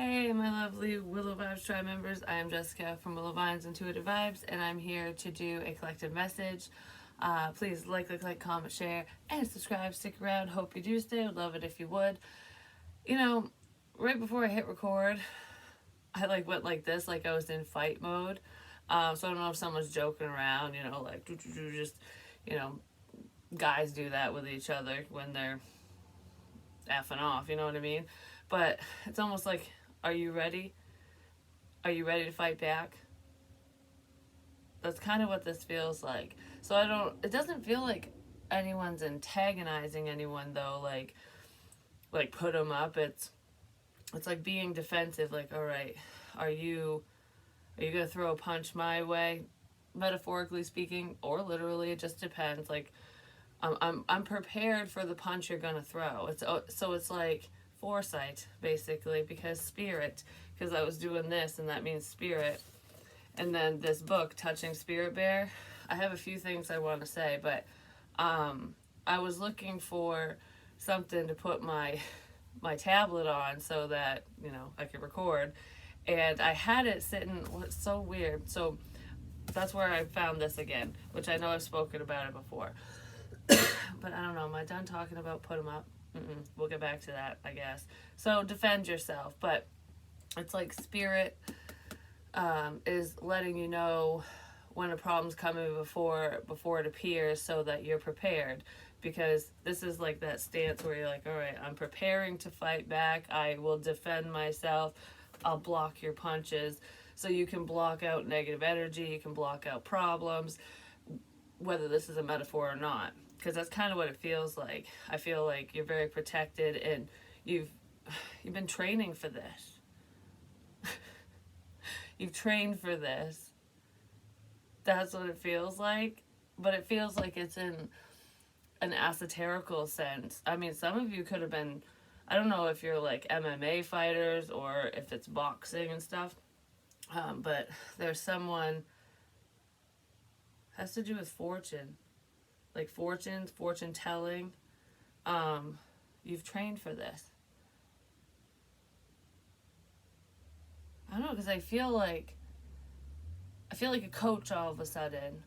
Hey, my lovely Willow Vibes Tribe members. I am Jessica from Willow Vines Intuitive Vibes, and I'm here to do a collective message. Please like, comment, share, and subscribe. Stick around. Hope you do stay. Would love it if you would. You know, right before I hit record, I went like this, like I was in fight mode. So I don't know if someone's joking around. Just you know, guys do that with each other when they're effing off. You know what I mean? But it's almost like, are you ready? Are you ready to fight back? That's kind of what this feels like. So it doesn't feel like anyone's antagonizing anyone though, like put them up. It's like being defensive, like, all right, are you going to throw a punch my way? Metaphorically speaking, or literally, it just depends. Like, I'm prepared for the punch you're going to throw. It's like foresight, basically, because I was doing this, and that means spirit. And then this book, Touching Spirit Bear, I have a few things I want to say, but I was looking for something to put my tablet on so that I could record, and I had it sitting. Well, it's so weird. So that's where I found this again, which I know I've spoken about it before. But I don't know. Am I done talking about put them up? We'll get back to that, I guess. So defend yourself, but it's like spirit is letting you know when a problem's coming before it appears, so that you're prepared. Because this is like that stance where you're like, all right, I'm preparing to fight back. I will defend myself. I'll block your punches. So you can block out negative energy. You can block out problems, whether this is a metaphor or not. Because that's kind of what it feels like. I feel like you're very protected, and you've been training for this. You've trained for this. That's what it feels like. But it feels like it's in an esoterical sense. I mean, some of you could have been, I don't know if you're like MMA fighters or if it's boxing and stuff, but there's someone, has to do with fortune, like fortune telling. You've trained for this. I don't know, because I feel like a coach all of a sudden.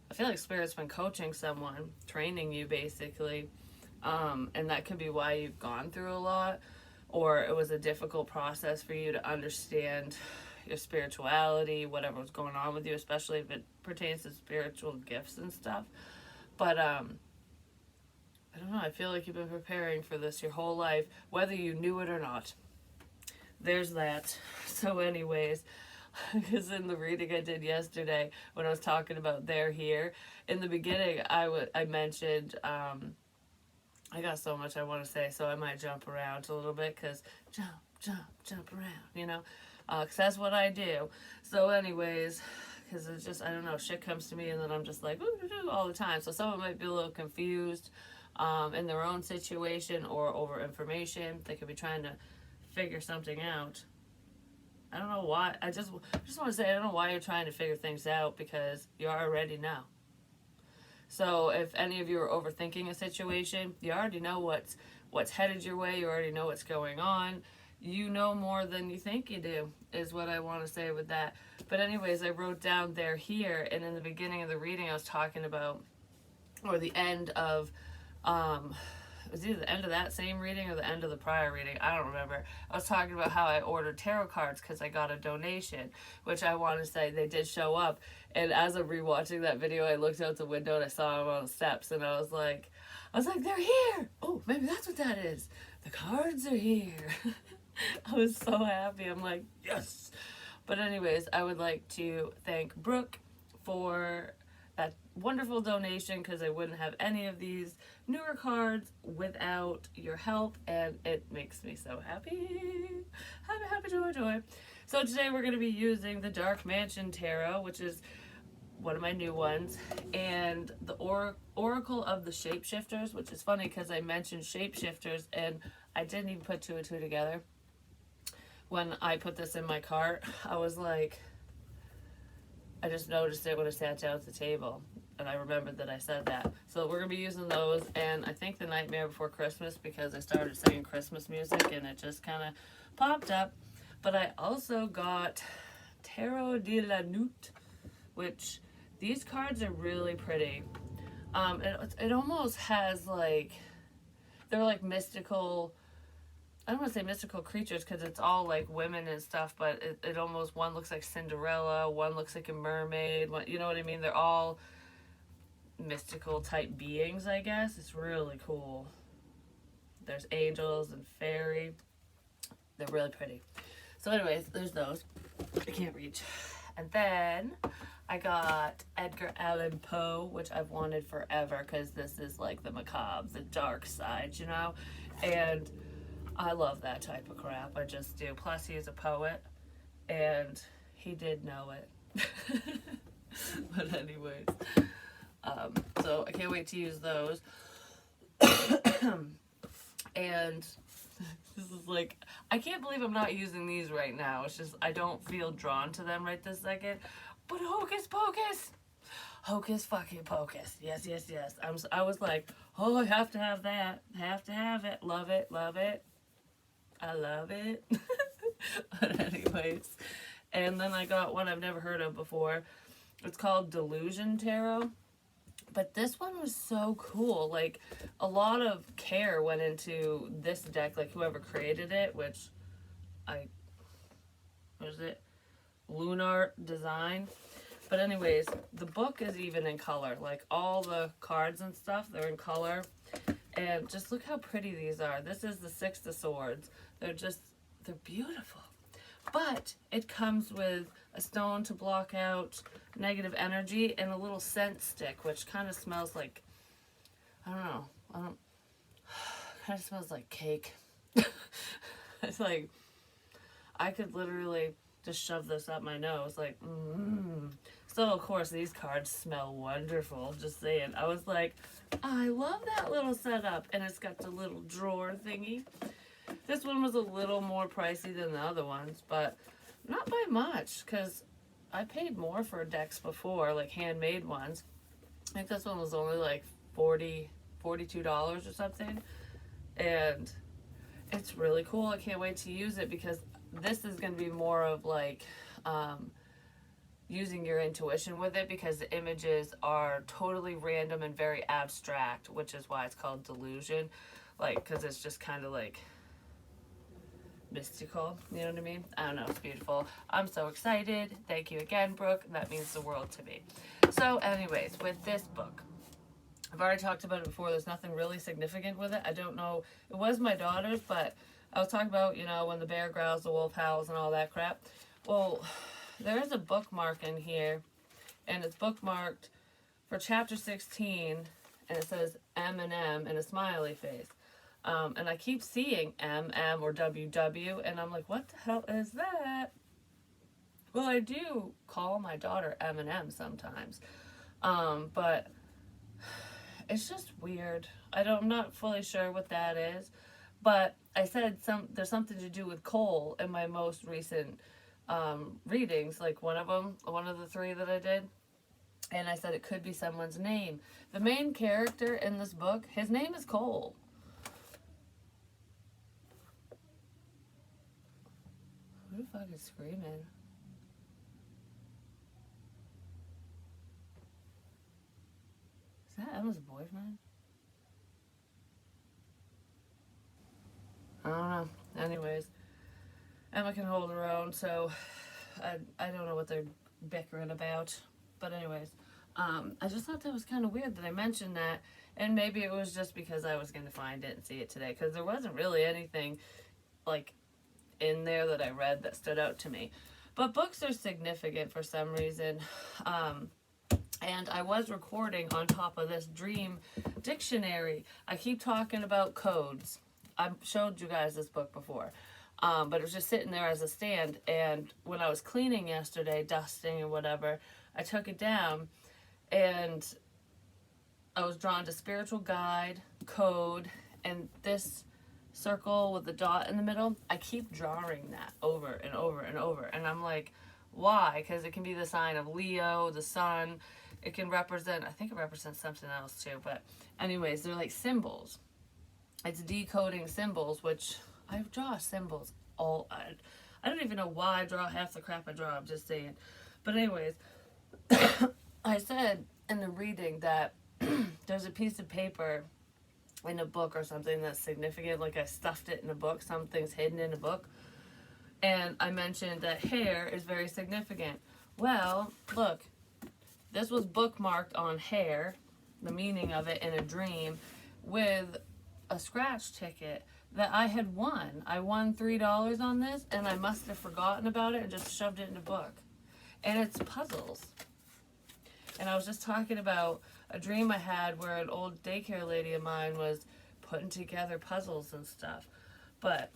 I feel like Spirit's been coaching someone, training you basically, and that could be why you've gone through a lot, or it was a difficult process for you to understand your spirituality, whatever was going on with you, especially if it pertains to spiritual gifts and stuff. But I don't know, I feel like you've been preparing for this your whole life, whether you knew it or not. There's that. So anyways, because in the reading I did yesterday, when I was talking about they're here, in the beginning I mentioned, I got so much I want to say, so I might jump around a little bit, because jump around, because that's what I do. So anyways, because it's just, I don't know, shit comes to me, and then I'm just like, ooh, all the time. So someone might be a little confused in their own situation, or over information. They could be trying to figure something out. I don't know why. I just want to say, I don't know why you're trying to figure things out, because you already know. So if any of you are overthinking a situation, you already know what's headed your way. You already know what's going on. You know more than you think you do, is what I want to say with that. But anyways, I wrote down they're here, and in the beginning of the reading I was talking about, or the end of it was either the end of that same reading or the end of the prior reading. I don't remember. I was talking about how I ordered tarot cards because I got a donation, which I want to say they did show up. And as I'm rewatching that video, I looked out the window and I saw them on the steps, and I was like, they're here. Oh, maybe that's what that is. The cards are here. I was so happy. I'm like, yes. But anyways, I would like to thank Brooke for that wonderful donation, because I wouldn't have any of these newer cards without your help, and it makes me so happy. Happy, joy. So today we're going to be using the Dark Mansion Tarot, which is one of my new ones, and the Oracle of the Shapeshifters, which is funny because I mentioned shapeshifters and I didn't even put two and two together. When I put this in my cart, I was like, I just noticed it when I sat down at the table. and I remembered that I said that. So we're going to be using those, and I think The Nightmare Before Christmas, because I started singing Christmas music and it just kind of popped up. But I also got Tarot de la Nuit, which these cards are really pretty. It almost has like, they're like mystical, I don't want to say mystical creatures because it's all like women and stuff, but it almost, one looks like Cinderella, one looks like a mermaid, one, you know what I mean? They're all mystical type beings, I guess. It's really cool. There's angels and fairy. They're really pretty. So anyways, there's those. I can't reach. And then I got Edgar Allan Poe, which I've wanted forever because this is like the macabre, the dark side, you know? And I love that type of crap. I just do. Plus, he's a poet, and he did know it. But anyways, so I can't wait to use those. And this is like, I can't believe I'm not using these right now. It's just, I don't feel drawn to them right this second. But Hocus Pocus! Hocus fucking Pocus. Yes, yes, yes. I was like, oh, I have to have that. Have to have it. Love it, love it. I love it. But anyways, and then I got one I've never heard of before. It's called Delusion Tarot. But this one was so cool. Like, a lot of care went into this deck. Like, whoever created it, which what is it? Lunar Design. But anyways, the book is even in color. Like, all the cards and stuff, they're in color. And just look how pretty these are. This is the Six of Swords. They're beautiful. But it comes with a stone to block out negative energy and a little scent stick, which kind of smells like, I don't know, kind of smells like cake. It's like, I could literally just shove this up my nose, like, So, of course, these cards smell wonderful, just saying. I was like, I love that little setup, and it's got the little drawer thingy. This one was a little more pricey than the other ones, but not by much, because I paid more for decks before, like handmade ones. I think this one was only like $42 or something, and it's really cool. I can't wait to use it, because this is going to be more of like using your intuition with it, because the images are totally random and very abstract, which is why it's called Delusion, like, because it's just kind of like mystical, you know what I mean? I don't know, it's beautiful. I'm so excited. Thank you again, Brooke. That means the world to me. So anyways, with this book, I've already talked about it before. There's nothing really significant with it. I don't know. It was my daughter's, but I was talking about, you know, when the bear growls, the wolf howls, and all that crap. Well, there is a bookmark in here, and it's bookmarked for chapter 16, and it says Eminem and a smiley face. And I keep seeing MM or WW, and I'm like, what the hell is that? Well, I do call my daughter Eminem sometimes, but it's just weird. I'm not fully sure what that is, but I said there's something to do with coal in my most recent readings, like one of the three that I did, and I said it could be someone's name. The main character in this book, his name is Cole. Who the fuck is screaming? Is that Emma's boyfriend? I don't know. Anyways, Emma can hold her own, so I don't know what they're bickering about. But anyways, I just thought that was kind of weird that I mentioned that, and maybe it was just because I was going to find it and see it today, because there wasn't really anything like in there that I read that stood out to me. But books are significant for some reason. And I was recording on top of this dream dictionary. I keep talking about codes. I've showed you guys this book before. But it was just sitting there as a stand. And when I was cleaning yesterday, dusting and whatever, I took it down and I was drawn to spiritual guide, code, and this circle with the dot in the middle. I keep drawing that over and over and over. And I'm like, why? Because it can be the sign of Leo, the sun, it can represent, I think it represents something else too, but anyways, they're like symbols. It's decoding symbols, which I draw symbols all, I don't even know why I draw half the crap I draw, I'm just saying. But anyways, I said in the reading that there's a piece of paper in a book or something that's significant, like I stuffed it in a book, something's hidden in a book. And I mentioned that hair is very significant. Well, look, this was bookmarked on hair, the meaning of it in a dream, with a scratch ticket that I had won. I won $3 on this, and I must have forgotten about it and just shoved it in a book. And it's puzzles. And I was just talking about a dream I had where an old daycare lady of mine was putting together puzzles and stuff. But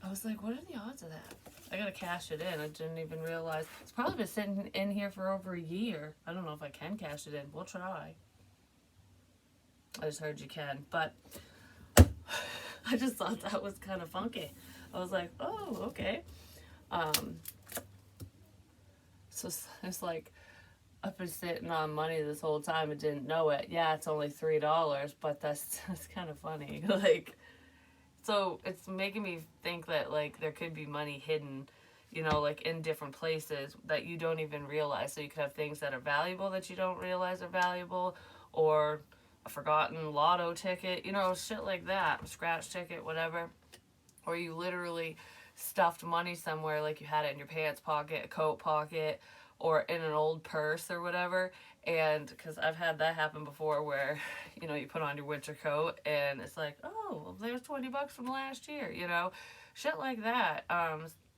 I was like, what are the odds of that? I gotta cash it in. I didn't even realize. It's probably been sitting in here for over a year. I don't know if I can cash it in. We'll try. I just heard you can. But I just thought that was kind of funky. I was like, oh, okay. So it's like, I've been sitting on money this whole time and didn't know it. Yeah, it's only $3, but that's kind of funny. Like, so it's making me think that, like, there could be money hidden, you know, like in different places that you don't even realize. So you could have things that are valuable that you don't realize are valuable, or a forgotten lotto ticket, you know, shit like that, scratch ticket, whatever. Or you literally stuffed money somewhere, like you had it in your pants pocket, a coat pocket, or in an old purse or whatever. And because I've had that happen before where, you know, you put on your winter coat and it's like, oh, well, there's $20 from last year, you know, shit like that.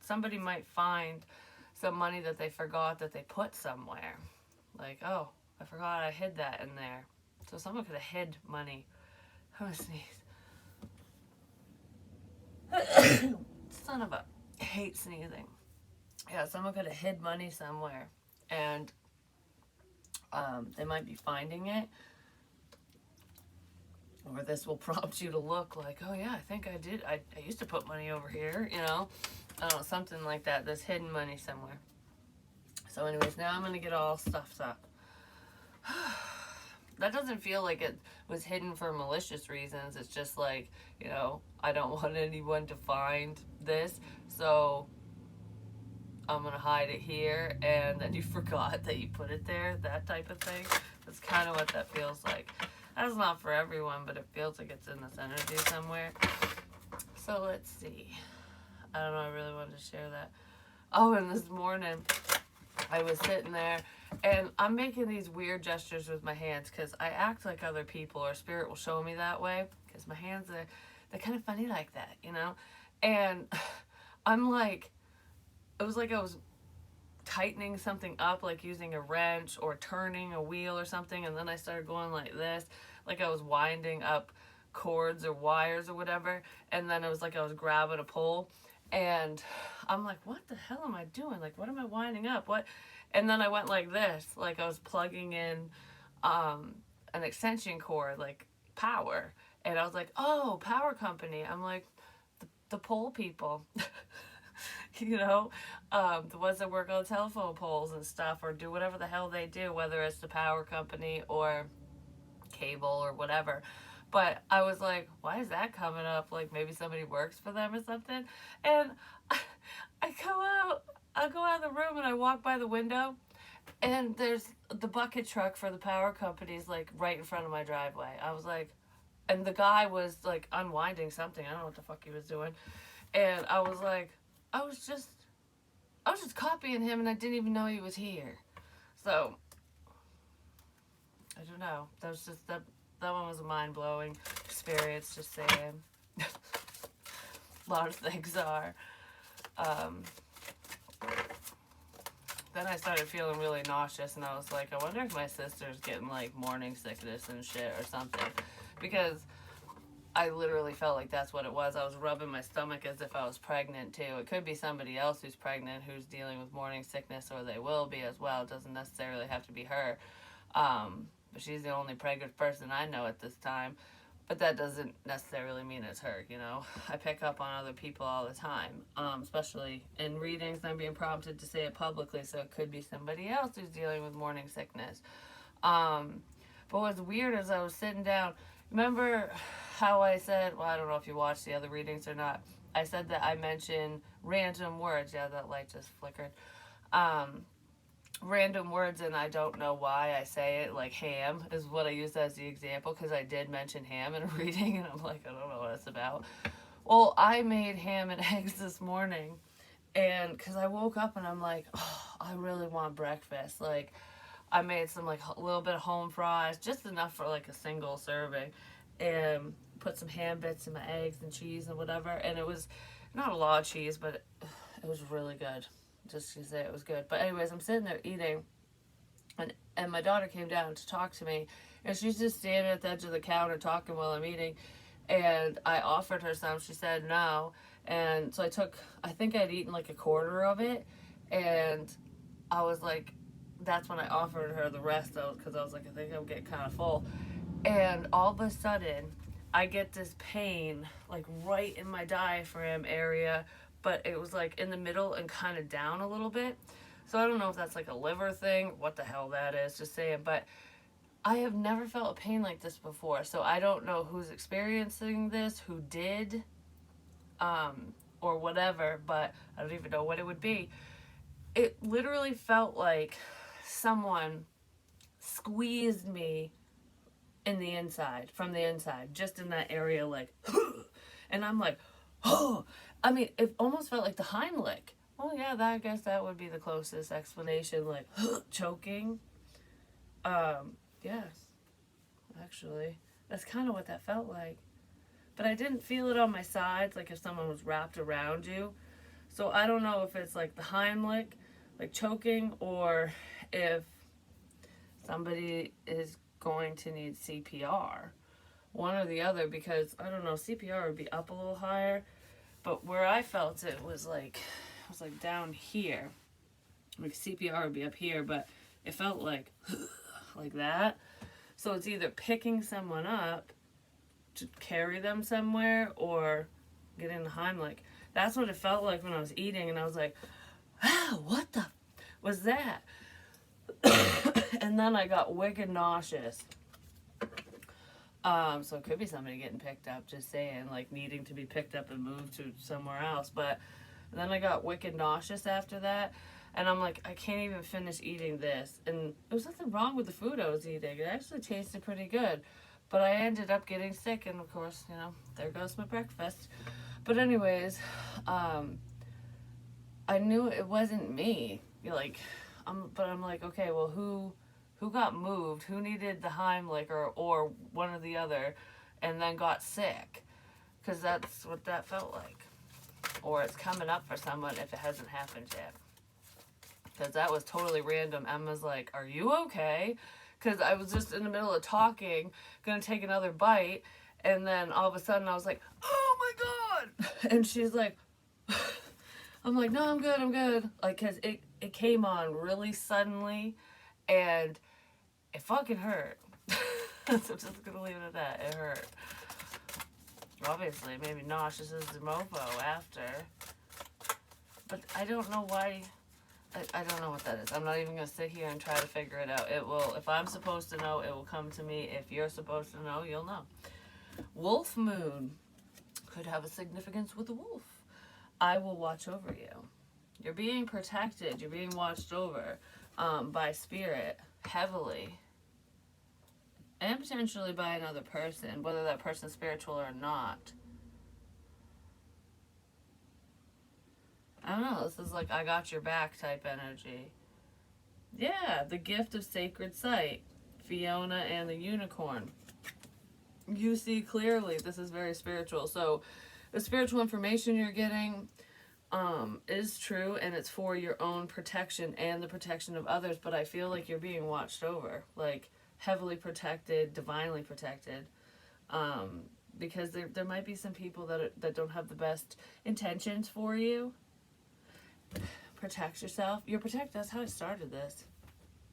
Somebody might find some money that they forgot that they put somewhere. Like, oh, I forgot I hid that in there. So someone could have hid money. I'm gonna sneeze. Son of a, I hate sneezing. Yeah, someone could have hid money somewhere, and they might be finding it, or this will prompt you to look like, oh yeah, I think I did. I used to put money over here, you know, something like that. There's hidden money somewhere. So anyways, now I'm gonna get all stuffed up. That doesn't feel like it was hidden for malicious reasons. It's just like, you know, I don't want anyone to find this, so I'm gonna hide it here, and then you forgot that you put it there, that type of thing. That's kind of what that feels like. That's not for everyone, but it feels like it's in this energy somewhere. So let's see. I don't know, I really wanted to share that. Oh, and this morning, I was sitting there, and I'm making these weird gestures with my hands, because I act like other people, or spirit will show me that way, because my hands, they're kind of funny like that, you know? And I'm like, it was like I was tightening something up, like using a wrench or turning a wheel or something, and then I started going like this, like I was winding up cords or wires or whatever, and then it was like I was grabbing a pole, and I'm like, what the hell am I doing? Like, what am I winding up? What? And then I went like this, like I was plugging in an extension cord, like power, and I was like, oh, power company. I'm like, the pole people. You know, the ones that work on telephone poles and stuff, or do whatever the hell they do, whether it's the power company or cable or whatever. But I was like, why is that coming up? Like maybe somebody works for them or something. And I go out of the room and I walk by the window, and there's the bucket truck for the power company's like right in front of my driveway. I was like, and the guy was like unwinding something. I don't know what the fuck he was doing. And I was like, I was just copying him, and I didn't even know he was here. So I don't know. That was just that one was a mind-blowing experience, just saying. A lot of things are. Then I started feeling really nauseous, and I was like, I wonder if my sister's getting like morning sickness and shit or something, because I literally felt like that's what it was. I was rubbing my stomach as if I was pregnant too. It could be somebody else who's pregnant who's dealing with morning sickness, or they will be as well. It doesn't necessarily have to be her. But she's the only pregnant person I know at this time. But that doesn't necessarily mean it's her, you know. I pick up on other people all the time, especially in readings. I'm being prompted to say it publicly, so it could be somebody else who's dealing with morning sickness. But what's weird is I was sitting down. Remember how I said, well, I don't know if you watched the other readings or not. I said that I mentioned random words. Yeah, that light just flickered. Um, Random words, and I don't know why I say it. Like ham is what I used as the example because I did mention ham in a reading, and I'm like, I don't know what it's about. Well, I made ham and eggs this morning, and because I woke up and I'm like, oh, I really want breakfast. Like, I made some like a little bit of home fries, just enough for like a single serving, and put some ham bits in my eggs and cheese and whatever. And it was not a lot of cheese, but it was really good. Just to say it was good. But anyways, I'm sitting there eating, and my daughter came down to talk to me, and she's just standing at the edge of the counter talking while I'm eating. And I offered her some. She said no, and so I think I'd eaten like a quarter of it, and I was like, that's when I offered her the rest of because I was like, I think I'm getting kind of full. And all of a sudden, I get this pain like right in my diaphragm area, but it was like in the middle and kind of down a little bit. So I don't know if that's like a liver thing, what the hell that is, just saying. But I have never felt a pain like this before. So I don't know who's experiencing this, who did, or whatever, but I don't even know what it would be. It literally felt like someone squeezed me in the inside, from the inside, just in that area, like, and I'm like, oh, I mean, it almost felt like the Heimlich. Oh yeah, I guess that would be the closest explanation, like choking. Yes, actually, that's kind of what that felt like. But I didn't feel it on my sides, like if someone was wrapped around you. So I don't know if it's like the Heimlich, like choking, or if somebody is going to need CPR. One or the other, because I don't know, CPR would be up a little higher, but where I felt it was like down here. Like CPR would be up here, but it felt like like that. So it's either picking someone up to carry them somewhere or getting the Heimlich. That's what it felt like when I was eating, and I was like, wow, what the was that? And then I got wicked nauseous. So it could be somebody getting picked up, just saying, like needing to be picked up and moved to somewhere else. But then I got wicked nauseous after that, and I'm like, I can't even finish eating this. And there was nothing wrong with the food I was eating. It actually tasted pretty good. But I ended up getting sick, and of course, you know, there goes my breakfast. But anyways, I knew it wasn't me. Like, but I'm like, okay, well, who got moved? Who needed the Heimlich or one or the other, and then got sick? Because that's what that felt like. Or it's coming up for someone if it hasn't happened yet. Because that was totally random. Emma's like, are you okay? Because I was just in the middle of talking, gonna take another bite, and then all of a sudden I was like, oh my god! And she's like, I'm like, no, I'm good. Like, because it came on really suddenly, and it fucking hurt. So I'm just gonna leave it at that. It hurt. Obviously, maybe nauseous as the mofo after. But I don't know why. I don't know what that is. I'm not even gonna sit here and try to figure it out. It will, if I'm supposed to know, it will come to me. If you're supposed to know, you'll know. Wolf moon could have a significance with the wolf. I will watch over you. You're being protected. You're being watched over by spirit heavily. And potentially by another person, whether that person's spiritual or not. I don't know. This is like I got your back type energy. Yeah, the gift of sacred sight. Fiona and the unicorn. You see clearly this is very spiritual. So the spiritual information you're getting is true, and it's for your own protection and the protection of others, but I feel like you're being watched over. Like, heavily protected, divinely protected, because there might be some people that don't have the best intentions for you. Protect yourself. You're protected. That's how I started this.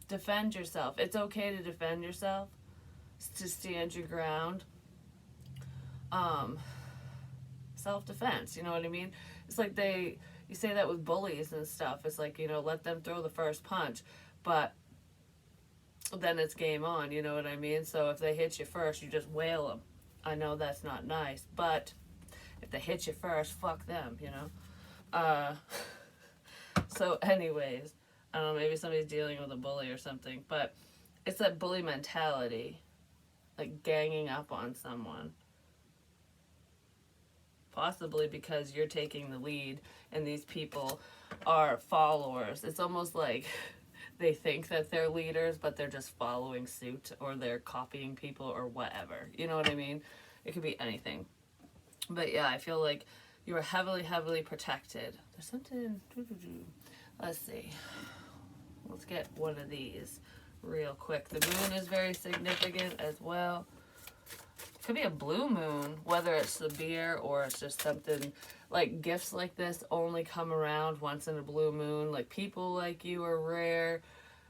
Defend yourself. It's okay to defend yourself, to stand your ground. Self-defense, you know what I mean? It's like you say that with bullies and stuff. It's like, you know, let them throw the first punch. But then it's game on, you know what I mean? So if they hit you first, you just wail them. I know that's not nice, but if they hit you first, fuck them, you know? So anyways, I don't know, maybe somebody's dealing with a bully or something, but it's that bully mentality, like ganging up on someone. Possibly because you're taking the lead and these people are followers. It's almost like they think that they're leaders, but they're just following suit, or they're copying people or whatever. You know what I mean? It could be anything. But yeah, I feel like you are heavily, heavily protected. There's something. Let's see. Let's get one of these real quick. The moon is very significant as well. Could be a blue moon, whether it's severe or it's just something like gifts like this only come around once in a blue moon. Like people like you are rare.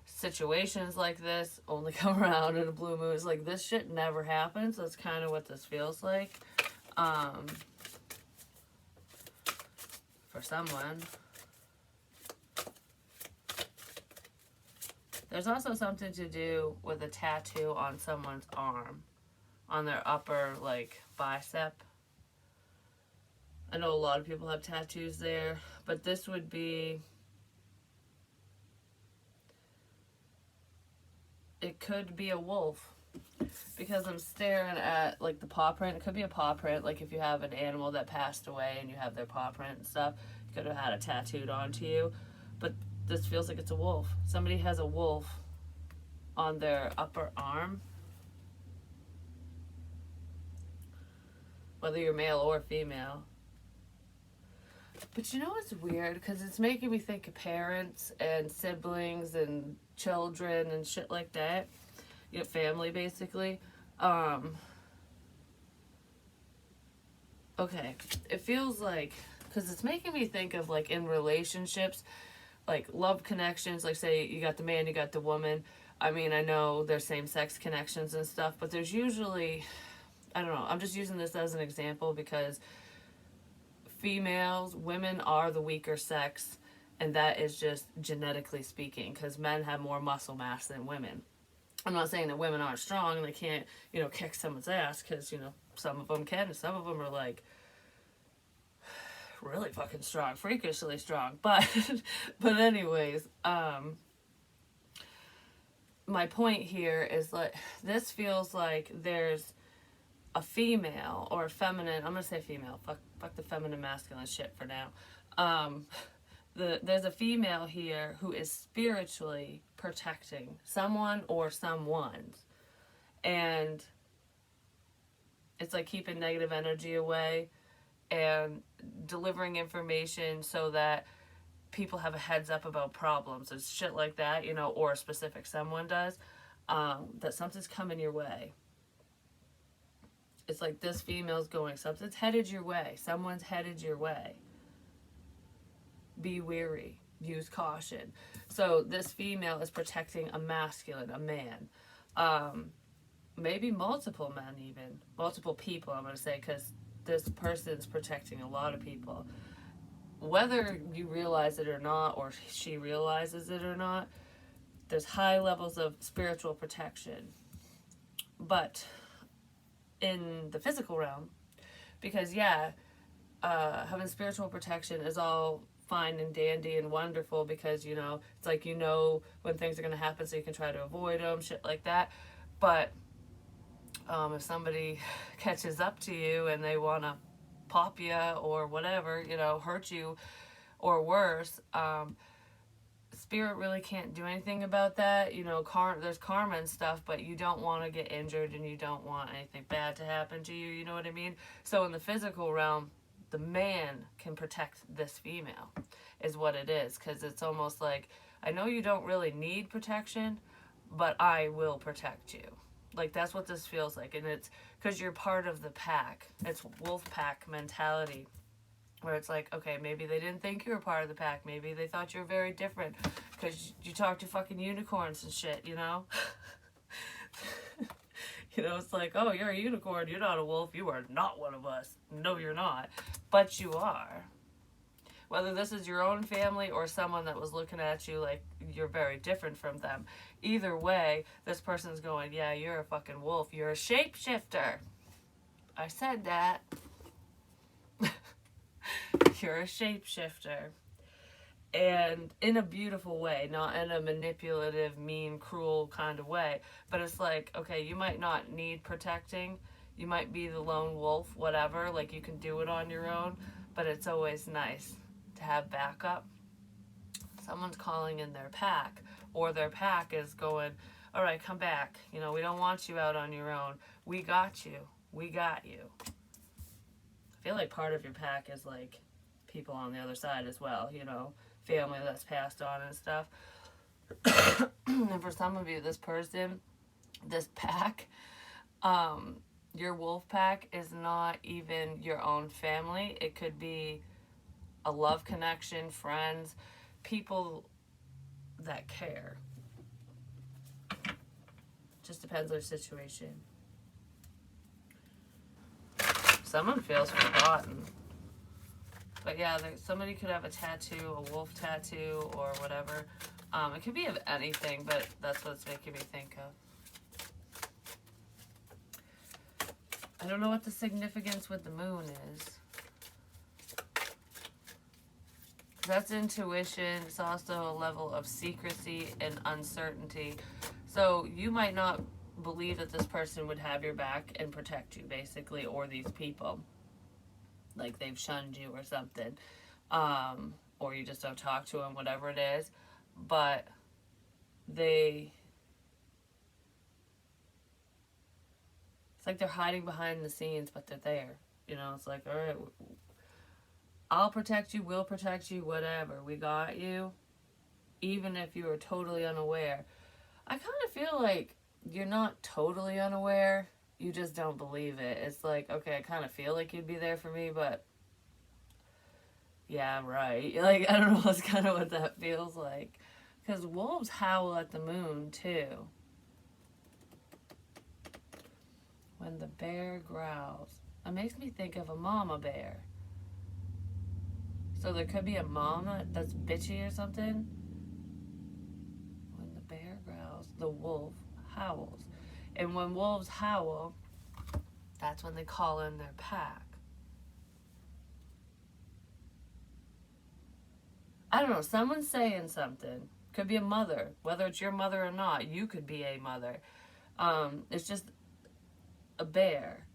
Situations like this only come around in a blue moon. It's like this shit never happens. That's kind of what this feels like. For someone. There's also something to do with a tattoo on someone's arm. On their upper, like, bicep. I know a lot of people have tattoos there, but this would be... It could be a wolf. Because I'm staring at, like, the paw print. It could be a paw print, like if you have an animal that passed away and you have their paw print and stuff. You could have had it tattooed onto you. But this feels like it's a wolf. Somebody has a wolf on their upper arm. Whether you're male or female. But you know what's weird? Because it's making me think of parents and siblings and children and shit like that. You know, family, basically. Okay. It feels like... Because it's making me think of, like, in relationships, like, love connections. Like, say, you got the man, you got the woman. I mean, I know there's same-sex connections and stuff, but there's usually... I don't know, I'm just using this as an example because women are the weaker sex, and that is just genetically speaking, because men have more muscle mass than women. I'm not saying that women aren't strong and they can't, you know, kick someone's ass, because, you know, some of them can, and some of them are, like, really fucking strong, freakishly strong, but anyways, my point here is, like, this feels like there's a female or a feminine, I'm gonna say female, fuck the feminine masculine shit for now. There's a female here who is spiritually protecting someone or someone's, and it's like keeping negative energy away and delivering information so that people have a heads up about problems and shit like that, you know, or a specific someone does, that something's coming your way. It's like this female's going, something's headed your way. Someone's headed your way. Be wary. Use caution. So this female is protecting a masculine, a man. Maybe multiple men even. Multiple people, I'm going to say, because this person's protecting a lot of people. Whether you realize it or not, or she realizes it or not, there's high levels of spiritual protection. But... in the physical realm, because having spiritual protection is all fine and dandy and wonderful, because, you know, it's like, you know when things are going to happen so you can try to avoid them, shit like that. But if somebody catches up to you and they want to pop you or whatever, you know, hurt you or worse, spirit really can't do anything about that. You know, there's karma and stuff, but you don't want to get injured and you don't want anything bad to happen to you, you know what I mean? So in the physical realm, the man can protect this female, is what it is, because it's almost like, I know you don't really need protection, but I will protect you. Like, that's what this feels like, and it's because you're part of the pack. It's wolf pack mentality. Where it's like, okay, maybe they didn't think you were part of the pack. Maybe they thought you were very different because you talk to fucking unicorns and shit, you know? You know, it's like, oh, you're a unicorn. You're not a wolf. You are not one of us. No, you're not. But you are. Whether this is your own family or someone that was looking at you like you're very different from them. Either way, this person's going, yeah, you're a fucking wolf. You're a shapeshifter. I said that. You're a shapeshifter. And in a beautiful way, not in a manipulative, mean, cruel kind of way. But it's like, okay, you might not need protecting. You might be the lone wolf, whatever. Like, you can do it on your own. But it's always nice to have backup. Someone's calling in their pack. Or their pack is going, all right, come back. You know, we don't want you out on your own. We got you. We got you. I feel like part of your pack is, like, people on the other side as well, you know. Family that's passed on and stuff. And for some of you, this person, this pack, your wolf pack is not even your own family. It could be a love connection, friends, people that care. Just depends on the situation. Someone feels forgotten. But yeah, somebody could have a tattoo, a wolf tattoo, or whatever. It could be of anything, but that's what it's making me think of. I don't know what the significance with the moon is. That's intuition. It's also a level of secrecy and uncertainty. So you might not believe that this person would have your back and protect you, basically, or these people. Like they've shunned you or something, or you just don't talk to them, whatever it is, but it's like they're hiding behind the scenes, but they're there, you know. It's like, all right, I'll protect you, we'll protect you, whatever, we got you, even if you are totally unaware. I kind of feel like you're not totally unaware, you just don't believe it. It's like, okay, I kind of feel like you'd be there for me, but yeah, right. Like, I don't know, that's kind of what that feels like. Because wolves howl at the moon, too. When the bear growls. It makes me think of a mama bear. So there could be a mama that's bitchy or something. When the bear growls, the wolf howls. And when wolves howl, that's when they call in their pack. I don't know, someone's saying something. Could be a mother. Whether it's your mother or not, you could be a mother. It's just a bear.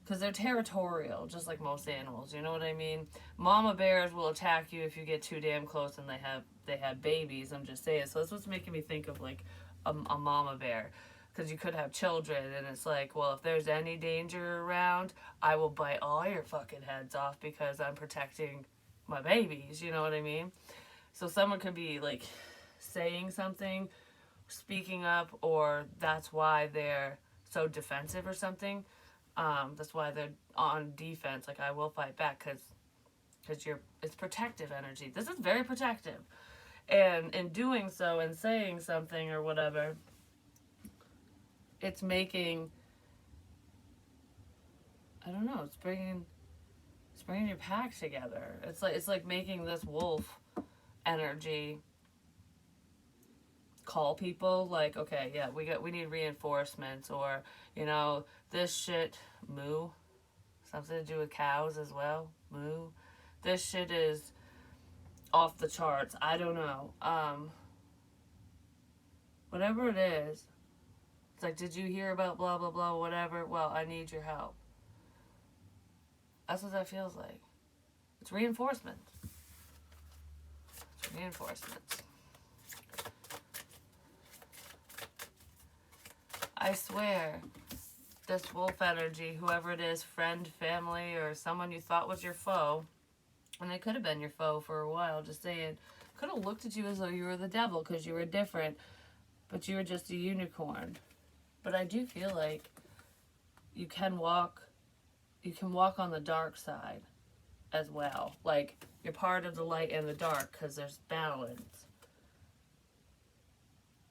Because they're territorial, just like most animals, you know what I mean? Mama bears will attack you if you get too damn close and they have babies, I'm just saying. So that's what's making me think of like a mama bear. Because you could have children, and it's like, well, if there's any danger around, I will bite all your fucking heads off because I'm protecting my babies, you know what I mean? So someone could be, like, saying something, speaking up, or that's why they're so defensive or something. That's why they're on defense, like, I will fight back, because it's protective energy. This is very protective. And in doing so and saying something or whatever, it's making, I don't know, it's bringing your pack together. It's like making this wolf energy call people like, okay, yeah, we need reinforcements, or, you know, this shit moo, something to do with cows as well, moo. This shit is off the charts. I don't know. Whatever it is. It's like, did you hear about blah, blah, blah, whatever? Well, I need your help. That's what that feels like. It's reinforcement. It's reinforcement. I swear, this wolf energy, whoever it is, friend, family, or someone you thought was your foe, and they could have been your foe for a while, just saying, could have looked at you as though you were the devil because you were different, but you were just a unicorn. But I do feel like you can walk on the dark side as well. Like, you're part of the light and the dark because there's balance.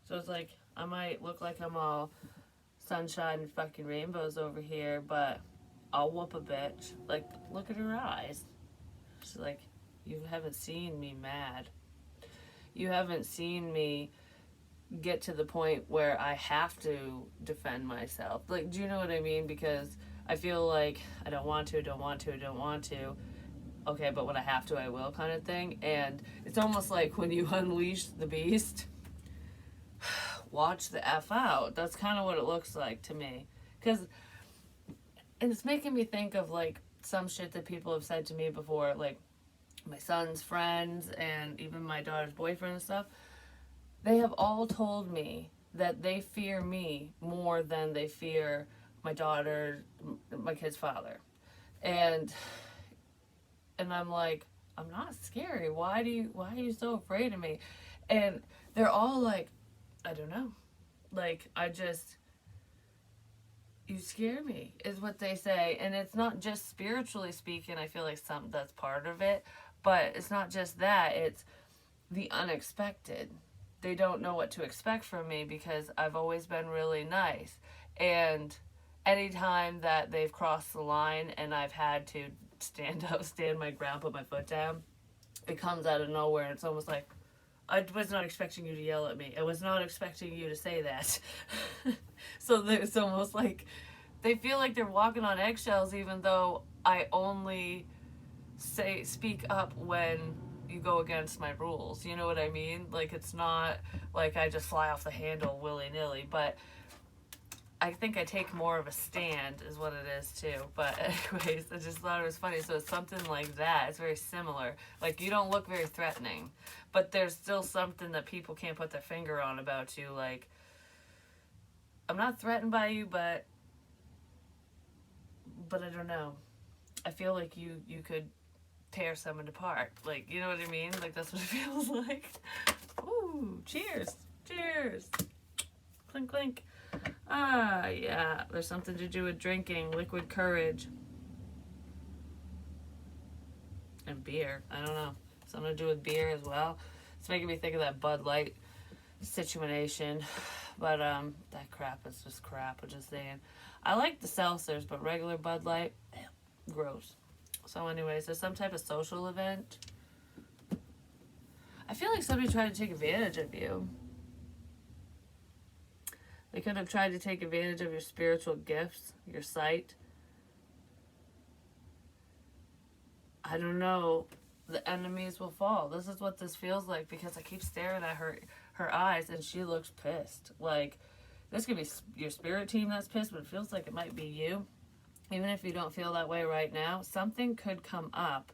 So it's like, I might look like I'm all sunshine and fucking rainbows over here, but I'll whoop a bitch. Like, look at her eyes. She's like, You haven't seen me mad. You haven't seen me get to the point where I have to defend myself. Like, do you know what I mean? Because I feel like I don't want to, don't want to, don't want to. Okay, but when I have to, I will, kind of thing. And it's almost like when you unleash the beast, watch the F out. That's kind of what it looks like to me. Because, and it's making me think of like some shit that people have said to me before, like my son's friends and even my daughter's boyfriend and stuff. They have all told me that they fear me more than they fear my daughter, my kid's father. And I'm like, I'm not scary. Why are you so afraid of me? And they're all like, I don't know. Like, you scare me, is what they say. And it's not just spiritually speaking, I feel like that's part of it. But it's not just that, it's the unexpected. They don't know what to expect from me because I've always been really nice. And anytime that they've crossed the line and I've had to stand up, stand my ground, put my foot down, it comes out of nowhere. It's almost like, I was not expecting you to yell at me. I was not expecting you to say that. So it's almost like they feel like they're walking on eggshells, even though I only speak up when you go against my rules. You know what I mean? Like, it's not like I just fly off the handle willy-nilly, but I think I take more of a stand is what it is too. But anyways, I just thought it was funny. So it's something like that. It's very similar. Like, you don't look very threatening, but there's still something that people can't put their finger on about you. Like, I'm not threatened by you, but I don't know. I feel like you could tear someone apart. Like, you know what I mean? Like, that's what it feels like. Ooh, cheers. Cheers. Clink, clink. Ah, yeah. There's something to do with drinking. Liquid courage. And beer. I don't know. Something to do with beer as well. It's making me think of that Bud Light situation. But, that crap is just crap. I'm just saying. I like the seltzers, but regular Bud Light, gross. So anyways, there's some type of social event. I feel like somebody tried to take advantage of you. They could have tried to take advantage of your spiritual gifts, your sight. I don't know. The enemies will fall. This is what this feels like because I keep staring at her eyes and she looks pissed. Like, this could be your spirit team that's pissed, but it feels like it might be you. Even if you don't feel that way right now, something could come up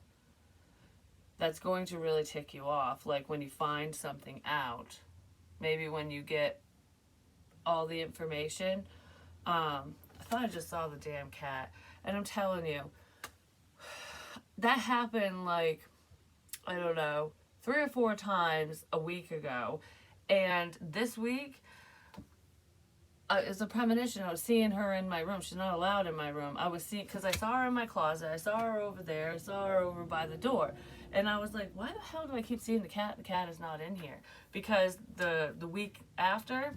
that's going to really tick you off. Like when you find something out, maybe when you get all the information. I thought I just saw the damn cat. And I'm telling you, that happened like, I don't know, 3 or 4 times a week ago. And this week, it's a premonition. I was seeing her in my room. She's not allowed in my room. I was seeing, because I saw her in my closet. I saw her over there. I saw her over by the door. And I was like, why the hell do I keep seeing the cat? The cat is not in here. Because the week after,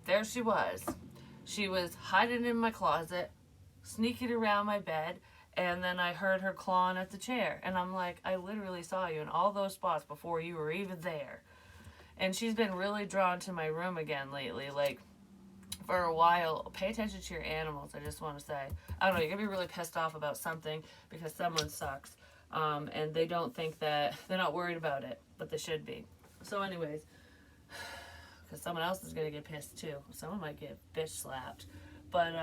there she was. She was hiding in my closet, sneaking around my bed, and then I heard her clawing at the chair. And I'm like, I literally saw you in all those spots before you were even there. And she's been really drawn to my room again lately. Like, for a while, pay attention to your animals, I just want to say. I don't know, you're going to be really pissed off about something because someone sucks. And they don't think that, they're not worried about it, but they should be. So anyways, because someone else is going to get pissed too. Someone might get bitch slapped. But,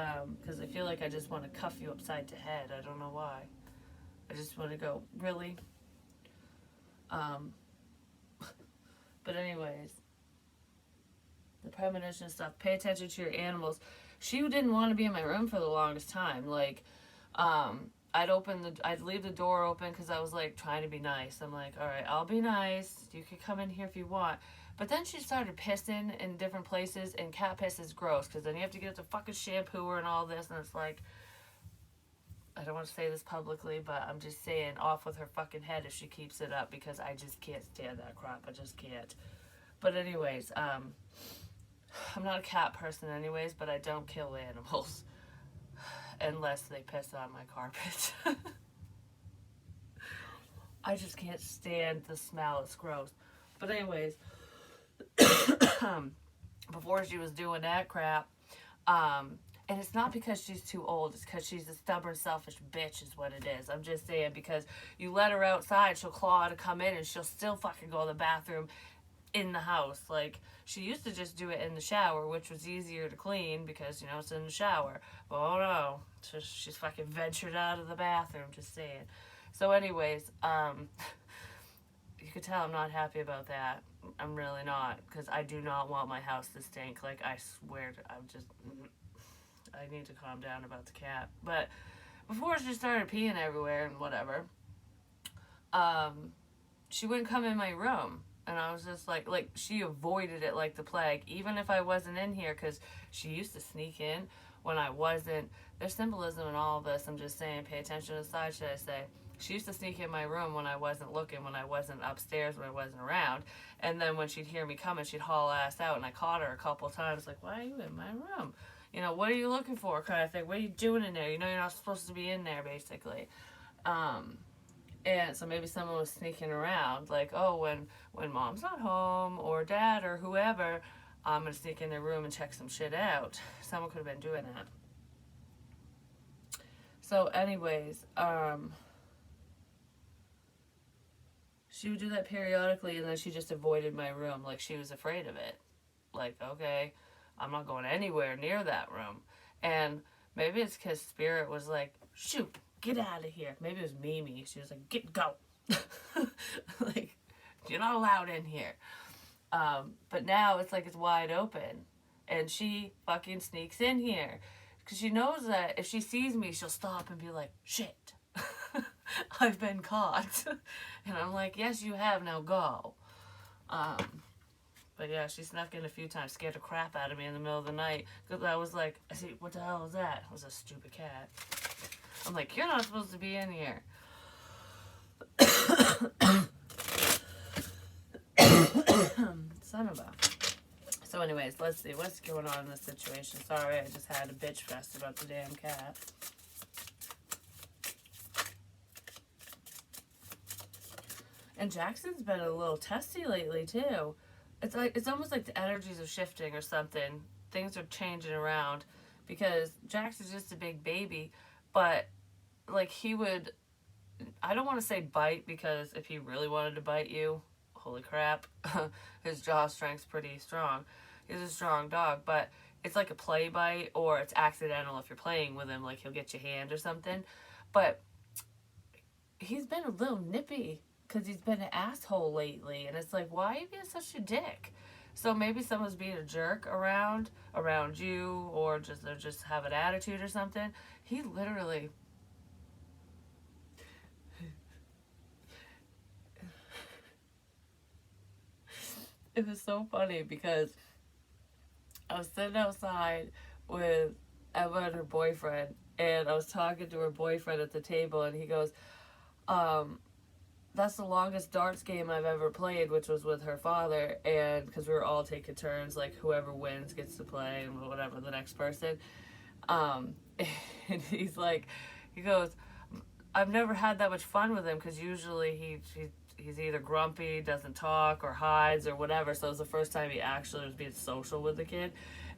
because I feel like I just want to cuff you upside the head. I don't know why. I just want to go, really? But anyways, the premonition stuff, pay attention to your animals. She didn't want to be in my room for the longest time. Like, I'd leave the door open because I was like trying to be nice. I'm like, all right, I'll be nice. You can come in here if you want. But then she started pissing in different places, and cat piss is gross because then you have to get the fucking shampooer and all this, and it's like, I don't want to say this publicly, but I'm just saying, off with her fucking head if she keeps it up, because I just can't stand that crap. I just can't. But anyways, I'm not a cat person anyways, but I don't kill animals unless they piss on my carpet. I just can't stand the smell. It's gross. But anyways, before she was doing that crap, and it's not because she's too old. It's because she's a stubborn, selfish bitch is what it is. I'm just saying, because you let her outside, she'll claw to come in, and she'll still fucking go to the bathroom in the house. Like, she used to just do it in the shower, which was easier to clean because, you know, it's in the shower. But oh no, she's fucking ventured out of the bathroom, just saying. So anyways, you could tell I'm not happy about that. I'm really not, because I do not want my house to stink. Like, I swear, I need to calm down about the cat. But before she started peeing everywhere and whatever, she wouldn't come in my room. And I was just like, she avoided it like the plague, even if I wasn't in here, because she used to sneak in when I wasn't. There's symbolism in all of this. I'm just saying, pay attention to the side, should I say. She used to sneak in my room when I wasn't looking, when I wasn't upstairs, when I wasn't around. And then when she'd hear me coming, she'd haul ass out. And I caught her a couple times, like, why are you in my room? You know, what are you looking for, kind of thing. What are you doing in there? You know, you're not supposed to be in there, basically. And so maybe someone was sneaking around, like, oh, when mom's not home, or dad, or whoever, I'm going to sneak in their room and check some shit out. Someone could have been doing that. So anyways, she would do that periodically, and then she just avoided my room, like she was afraid of it. Like, okay, I'm not going anywhere near that room. And maybe it's because Spirit was like, shoot, get out of here. Maybe it was Mimi. She was like, go. Like, you're not allowed in here. But now it's like it's wide open. And she fucking sneaks in here. Because she knows that if she sees me, she'll stop and be like, shit. I've been caught. And I'm like, yes, you have. Now go. But yeah, she snuck in a few times, scared the crap out of me in the middle of the night. Because I was like, I see, what the hell was that? It was a stupid cat. I'm like, you're not supposed to be in here. Son of a. So anyways, let's see what's going on in this situation. Sorry, I just had a bitch fest about the damn cat. And Jackson's been a little testy lately too. It's almost like the energies are shifting or something. Things are changing around, because Jackson's just a big baby, but like he would, I don't want to say bite, because if he really wanted to bite you, holy crap, his jaw strength's pretty strong. He's a strong dog, but it's like a play bite, or it's accidental if you're playing with him, like he'll get your hand or something. But he's been a little nippy, because he's been an asshole lately, and it's like, why are you being such a dick? So maybe someone's being a jerk around you, or just have an attitude or something. He literally, it was so funny, because I was sitting outside with Emma and her boyfriend, and I was talking to her boyfriend at the table, and he goes, that's the longest darts game I've ever played, which was with her father, and because we were all taking turns, like whoever wins gets to play, and whatever, the next person. And he's like, he goes, I've never had that much fun with him, because usually he's either grumpy, doesn't talk, or hides, or whatever. So it was the first time he actually was being social with the kid.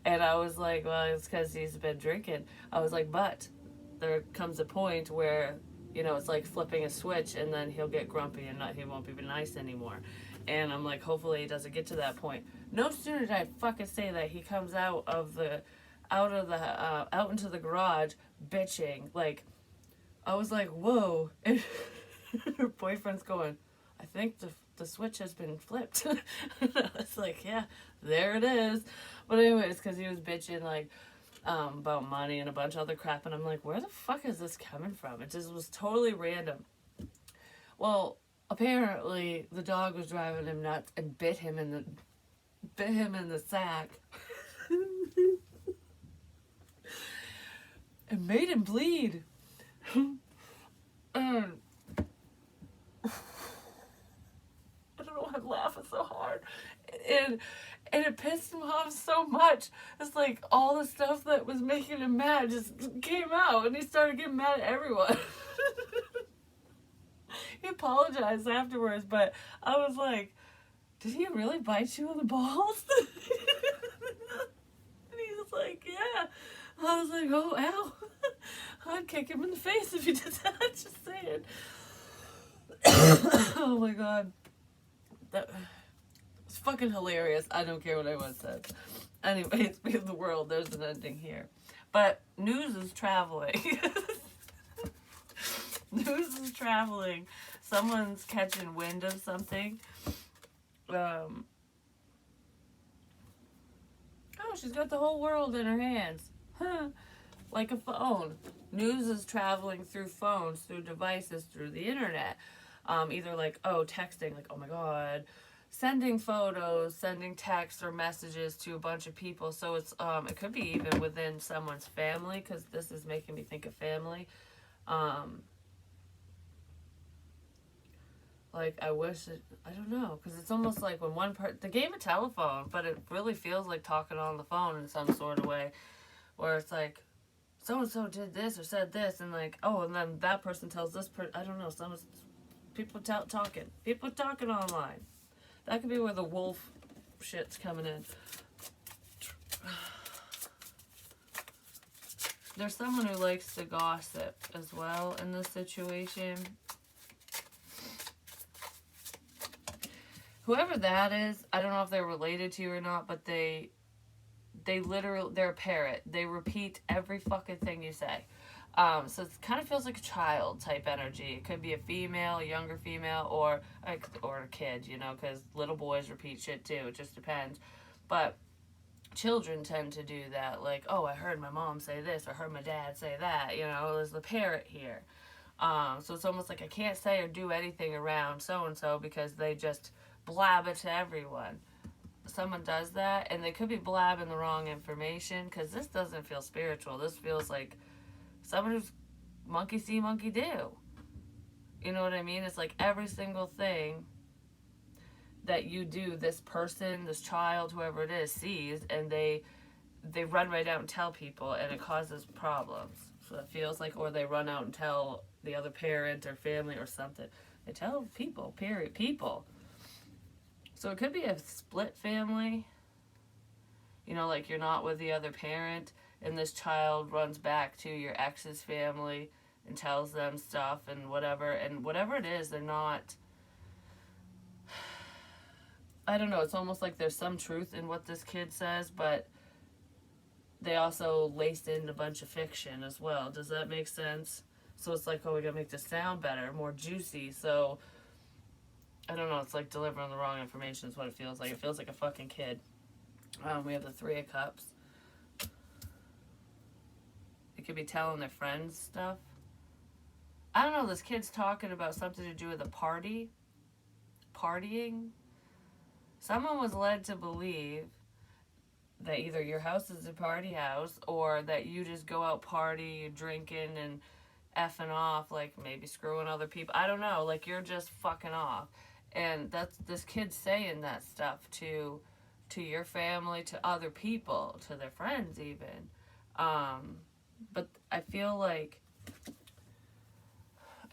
And I was like, well, it's because he's been drinking. I was like, but there comes a point where, you know, it's like flipping a switch, and then he'll get grumpy and he won't be nice anymore. And I'm like, hopefully he doesn't get to that point. No sooner did I fucking say that, he comes out into the garage bitching. Like, I was like, whoa. And her boyfriend's going, I think the switch has been flipped. And I was like, yeah, there it is. But anyways, because he was bitching, like, about money and a bunch of other crap, and I'm like, where the fuck is this coming from? It just was totally random. Well, apparently the dog was driving him nuts and bit him in the sack. And made him bleed. And I don't know why I'm laughing so hard. And it pissed him off so much. It's like all the stuff that was making him mad just came out, and he started getting mad at everyone. It apologized afterwards, but I was like, did he really bite you in the balls? And he was like, yeah. I was like, oh, ow. I'd kick him in the face if he did that. Just saying. Oh my god. That was fucking hilarious. I don't care what anyone says. Anyway, speaking of the world, there's an ending here. But news is traveling. News is traveling. Someone's catching wind of something. Oh, she's got the whole world in her hands. Huh. Like a phone. News is traveling through phones, through devices, through the internet. Either like, oh, texting, like, oh my god. Sending photos, sending texts or messages to a bunch of people. So it's, it could be even within someone's family, because this is making me think of family. Like, I wish it, I don't know, because it's almost like when the game of telephone, but it really feels like talking on the phone in some sort of way, where it's like, so-and-so did this or said this, and like, oh, and then that person tells this person, I don't know, people talking online. That could be where the wolf shit's coming in. There's someone who likes to gossip as well in this situation. Whoever that is, I don't know if they're related to you or not, but they're a parrot. They repeat every fucking thing you say. So it kind of feels like a child type energy. It could be a female, a younger female, or a kid, you know, because little boys repeat shit too. It just depends. But children tend to do that. Like, oh, I heard my mom say this, or heard my dad say that. You know, there's the parrot here. So it's almost like I can't say or do anything around so-and-so because they just blab it to everyone. Someone does that, and they could be blabbing the wrong information, because this doesn't feel spiritual. This feels like someone who's monkey see, monkey do. You know what I mean? It's like every single thing that you do, this person, this child, whoever it is, sees, and they run right out and tell people, and it causes problems. So it feels like, or they run out and tell the other parent or family or something. They tell people, period, people. So it could be a split family. You know, like you're not with the other parent, and this child runs back to your ex's family and tells them stuff and whatever it is, they're not, I don't know, it's almost like there's some truth in what this kid says, but they also laced in a bunch of fiction as well. Does that make sense? So it's like, oh, we gotta make this sound better, more juicy. So I don't know, it's like delivering the wrong information is what it feels like. It feels like a fucking kid. We have the Three of Cups. It could be telling their friends stuff. I don't know, this kid's talking about something to do with a party. Partying. Someone was led to believe that either your house is a party house, or that you just go out party, drinking, and effing off, like maybe screwing other people. I don't know, like you're just fucking off. And that's this kid saying that stuff to your family, to other people, to their friends even. But I feel like,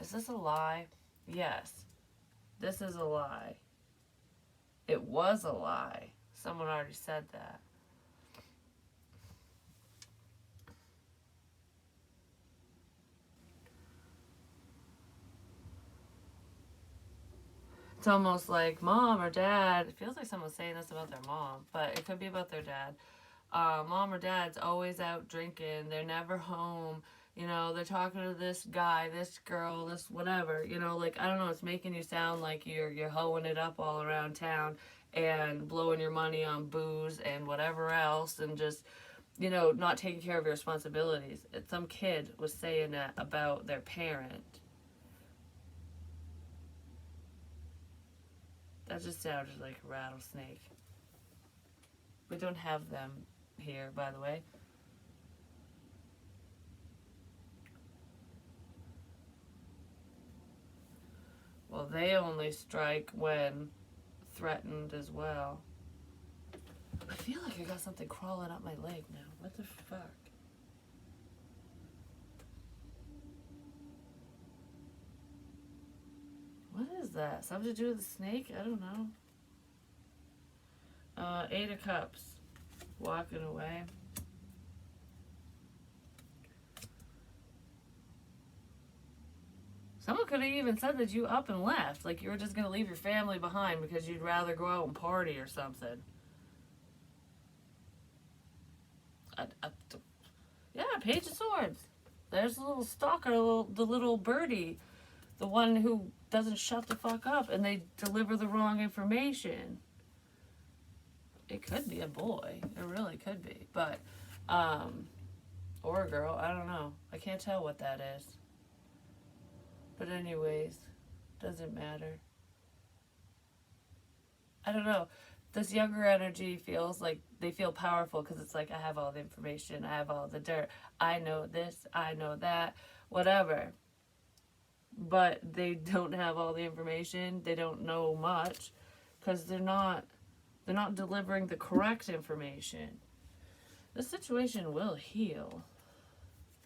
is this a lie? Yes. This is a lie. It was a lie. Someone already said that. It's almost like mom or dad. It feels like someone's saying this about their mom, but it could be about their dad. Mom or dad's always out drinking. They're never home. You know, they're talking to this guy, this girl, this whatever. You know, like, I don't know, it's making you sound like you're hoeing it up all around town and blowing your money on booze and whatever else, and just, you know, not taking care of your responsibilities. Some kid was saying that about their parent. That just sounded like a rattlesnake. We don't have them here, by the way. Well, they only strike when threatened as well. I feel like I got something crawling up my leg now. What the fuck? What is that? Something to do with the snake? I don't know. Eight of Cups. Walking away. Someone could have even said that you up and left. Like you were just going to leave your family behind because you'd rather go out and party or something. Yeah, Page of Swords. There's the little stalker, the little birdie. The one who doesn't shut the fuck up and they deliver the wrong information. It could be a boy. It really could be. But, or a girl. I don't know. I can't tell what that is. But anyways, doesn't matter. I don't know. This younger energy feels like they feel powerful because it's like, I have all the information. I have all the dirt. I know this. I know that. Whatever. But they don't have all the information. They don't know much because they're not delivering the correct information. The situation will heal.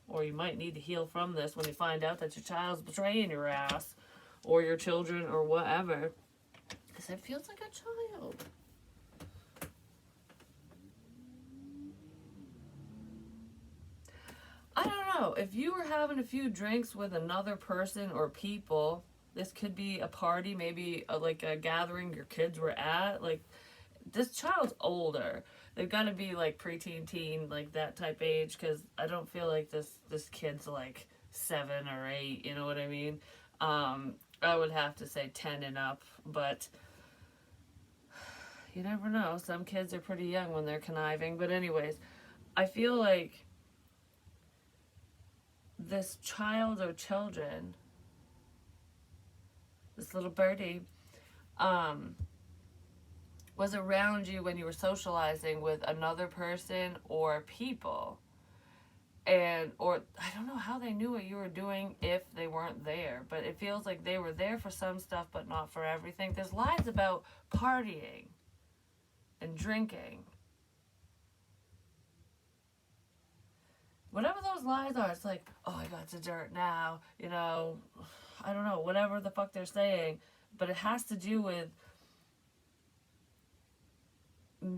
Or you might need to heal from this when you find out that your child's betraying your ass. Or your children or whatever. Because it feels like a child. I don't know. If you were having a few drinks with another person or people, this could be a party, maybe like a gathering your kids were at. Like, this child's older. They've got to be like preteen, teen, like that type age, because I don't feel like this kid's like 7 or 8, you know what I mean? I would have to say 10 and up, but you never know. Some kids are pretty young when they're conniving. But anyways, I feel like this child or children, this little birdie, was around you when you were socializing with another person or people. Or I don't know how they knew what you were doing if they weren't there, but it feels like they were there for some stuff but not for everything. There's lies about partying and drinking. Whatever those lies are, it's like, oh, I got the dirt now, you know, I don't know, whatever the fuck they're saying, but it has to do with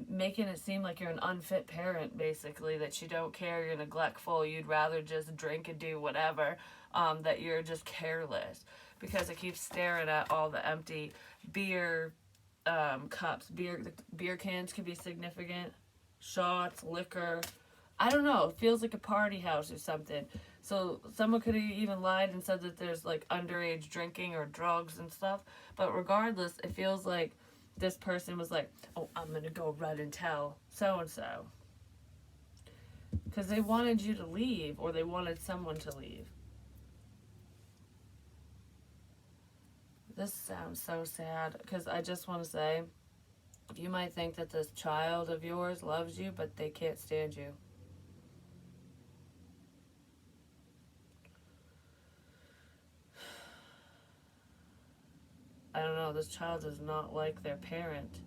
making it seem like you're an unfit parent, basically, that you don't care, you're neglectful, you'd rather just drink and do whatever, that you're just careless, because I keep staring at all the empty beer cups. Beer cans can be significant, shots, liquor, I don't know, it feels like a party house or something. So someone could have even lied and said that there's like underage drinking or drugs and stuff, but regardless, it feels like this person was like, oh, I'm going to go run and tell so-and-so. Because they wanted you to leave, or they wanted someone to leave. This sounds so sad, because I just want to say, you might think that this child of yours loves you, but they can't stand you. I don't know, this child does not like their parent.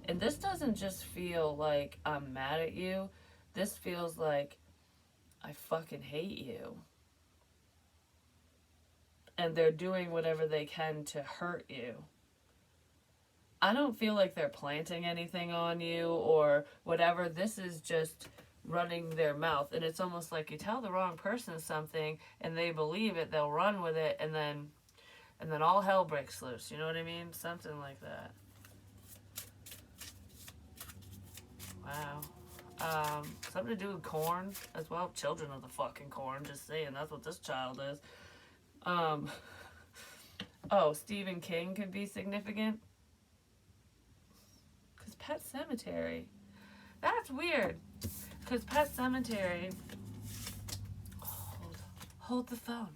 And this doesn't just feel like I'm mad at you. This feels like I fucking hate you. And they're doing whatever they can to hurt you. I don't feel like they're planting anything on you or whatever. This is just running their mouth. And it's almost like you tell the wrong person something and they believe it, they'll run with it, and then all hell breaks loose. You know what I mean? Something like that. Wow. Something to do with corn as well. Children of the fucking corn. Just saying, that's what this child is. Oh, Stephen King could be significant. Because Pet Sematary. That's weird. Because Pet Sematary. Hold the phone.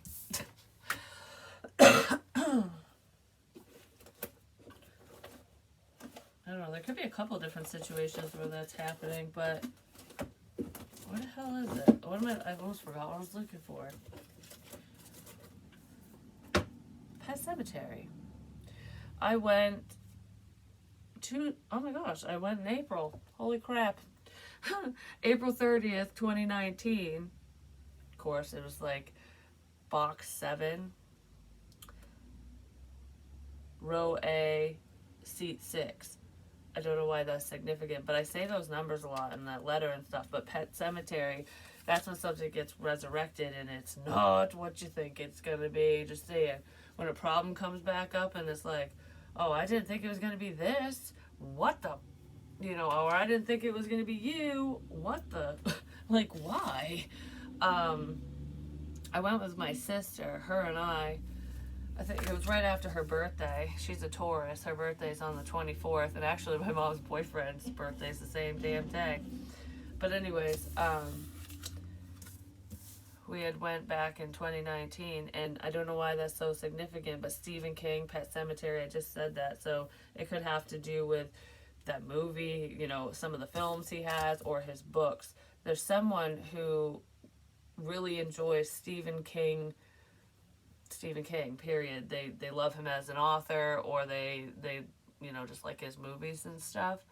I don't know, there could be a couple different situations where that's happening, but where the hell is it? I almost forgot what I was looking for. Pet Sematary. I went in April. Holy crap. April 30th, 2019. Of course, it was like box 7. row A, seat 6. I don't know why that's significant, but I say those numbers a lot in that letter and stuff. But Pet Cemetery, that's when something gets resurrected and it's not what you think it's going to be. Just saying. When a problem comes back up and it's like, oh, I didn't think it was going to be this. What the? You know, or I didn't think it was going to be you. What the? Like, why? I went with my sister, her and I think it was right after her birthday. She's a Taurus. Her birthday's on the 24th, and actually my mom's boyfriend's birthday's the same damn day. But anyways, we had went back in 2019, and I don't know why that's so significant, but Stephen King, Pet Sematary, I just said that, so it could have to do with that movie, you know, some of the films he has, or his books. There's someone who really enjoys Stephen King, period. They love him as an author, or they you know, just like his movies and stuff.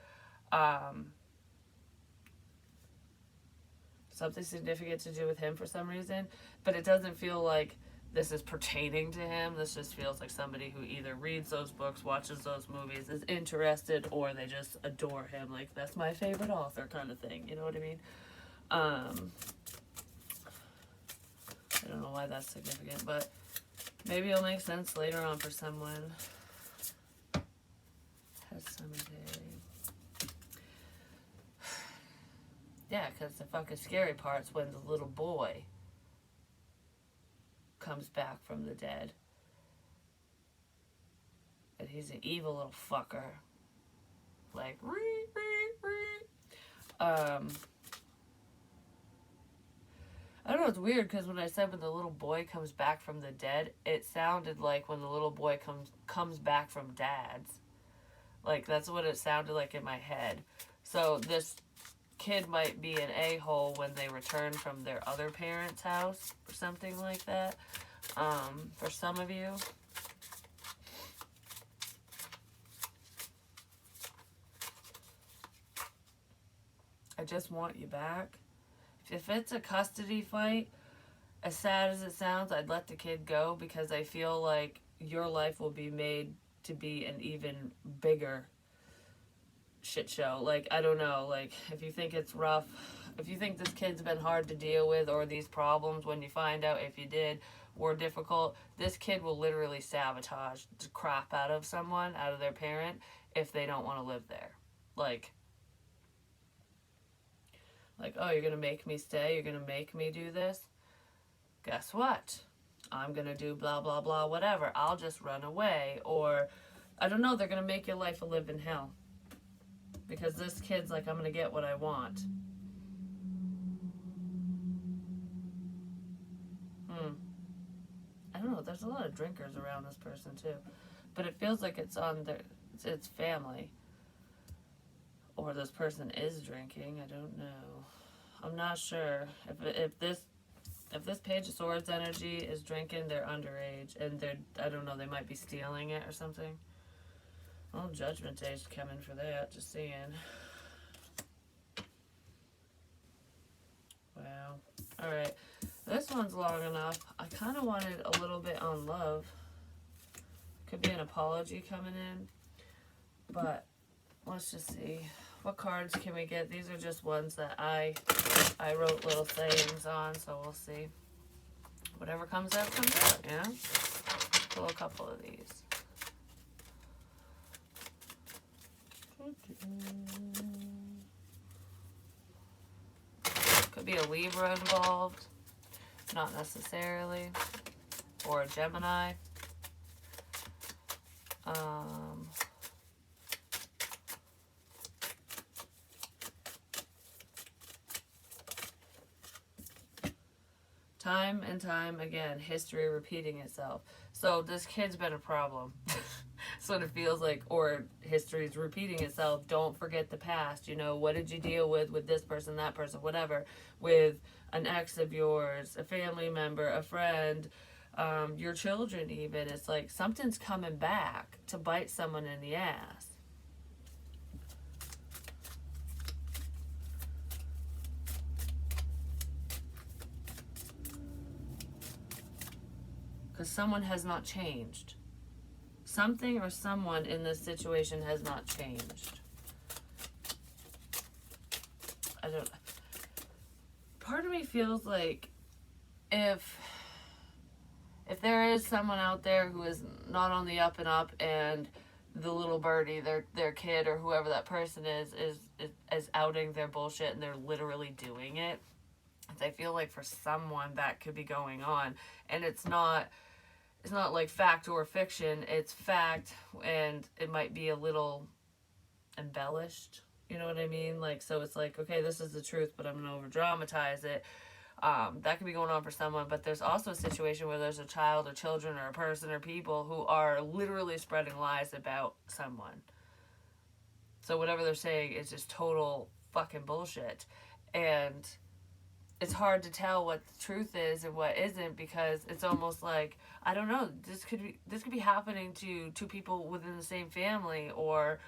Something significant to do with him for some reason, but it doesn't feel like this is pertaining to him. This just feels like somebody who either reads those books, watches those movies, is interested, or they just adore him. Like, that's my favorite author kind of thing. You know what I mean? I don't know why that's significant, but maybe it'll make sense later on for someone. Has cemetery. Yeah, because the fucking scary part's when the little boy comes back from the dead. And he's an evil little fucker. Like, I don't know, it's weird because when I said when the little boy comes back from the dead, it sounded like when the little boy comes back from dad's. Like, that's what it sounded like in my head. So this kid might be an a-hole when they return from their other parents' house or something like that. For some of you. I just want you back. If it's a custody fight, as sad as it sounds, I'd let the kid go because I feel like your life will be made to be an even bigger shit show. Like, I don't know, like, if you think it's rough, if you think this kid's been hard to deal with, or these problems when you find out, if you did, were difficult, this kid will literally sabotage the crap out of someone, out of their parent, if they don't want to live there. Like, oh, you're gonna make me stay, you're gonna make me do this? Guess what? I'm gonna do blah, blah, blah, whatever. I'll just run away. Or, I don't know, they're gonna make your life a living hell. Because this kid's like, I'm gonna get what I want. I don't know, there's a lot of drinkers around this person too. But it feels like it's on it's family. Or this person is drinking, I don't know. I'm not sure. If this Page of Swords energy is drinking, they're underage. And I don't know, they might be stealing it or something. Oh, Judgment Day's coming for that, just saying. Wow. Alright. This one's long enough. I kind of wanted a little bit on love. Could be an apology coming in. But let's just see. What cards can we get? These are just ones that I wrote little sayings on, so we'll see. Whatever comes out, yeah? Pull a couple of these. Could be a Libra involved. Not necessarily. Or a Gemini. Time and time again, history repeating itself. So this kid's been a problem. That's what it feels like. Or history is repeating itself. Don't forget the past. You know, what did you deal with this person, that person, whatever. With an ex of yours, a family member, a friend, your children even. It's like something's coming back to bite someone in the ass. Because someone has not changed. something or someone in this situation has not changed. I don't... Part of me feels like if there is someone out there who is not on the up and up, and the little birdie, their kid or whoever that person is outing their bullshit and they're literally doing it, I feel like for someone that could be going on, and it's not like fact or fiction, it's fact, and it might be a little embellished, you know what I mean? Like, so it's like, okay, this is the truth, but I'm gonna over dramatize it. That could be going on for someone, but there's also a situation where there's a child or children or a person or people who are literally spreading lies about someone. So whatever they're saying is just total fucking bullshit. And it's hard to tell what the truth is and what isn't, because it's almost like, I don't know, this could be happening to two people within the same family or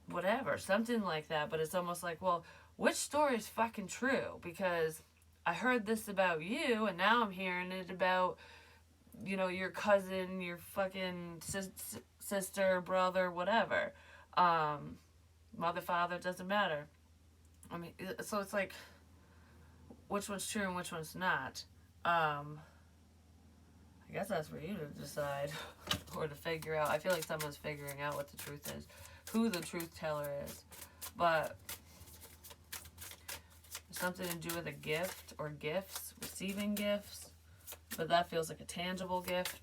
whatever, something like that. But it's almost like, well, which story is fucking true? Because I heard this about you, and now I'm hearing it about, you know, your cousin, your fucking sister, brother, whatever. Mother, father, doesn't matter. I mean, so it's like, which one's true and which one's not? I guess that's for you to decide or to figure out. I feel like someone's figuring out what the truth is, who the truth teller is. But something to do with a gift or gifts, receiving gifts. But that feels like a tangible gift.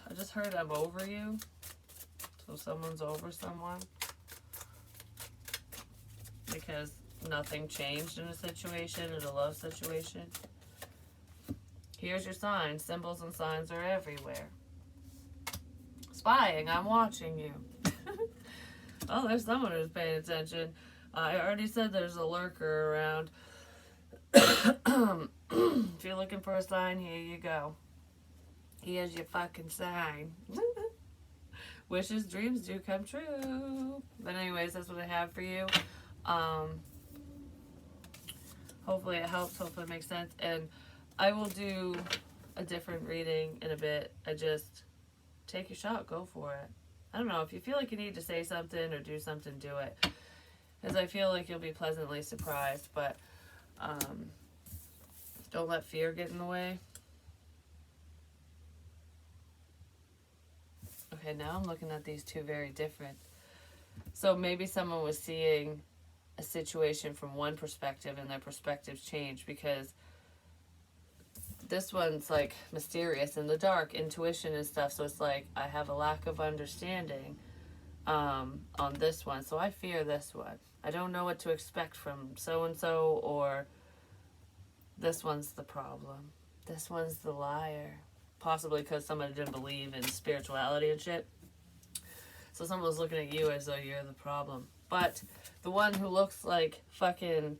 I just heard I'm over you. So someone's over someone. Because nothing changed in a situation, in a love situation. Here's your signs. Symbols and signs are everywhere. Spying, I'm watching you. Oh, there's someone who's paying attention. I already said there's a lurker around. If you're looking for a sign, here you go. Here's your fucking sign. Wishes, dreams do come true. But anyways, that's what I have for you. Hopefully it helps. Hopefully it makes sense. And I will do a different reading in a bit. I just take your shot. Go for it. I don't know. If you feel like you need to say something or do something, do it. Because I feel like you'll be pleasantly surprised. But don't let fear get in the way. Okay, now I'm looking at these two very different. So maybe someone was seeing a situation from one perspective and their perspectives changed, because this one's like mysterious in the dark, intuition and stuff. So it's like I have a lack of understanding on this one. So I fear this one. I don't know what to expect from so-and-so, or this one's the problem. This one's the liar. Possibly because somebody didn't believe in spirituality and shit. So someone was looking at you as though you're the problem. But the one who looks like fucking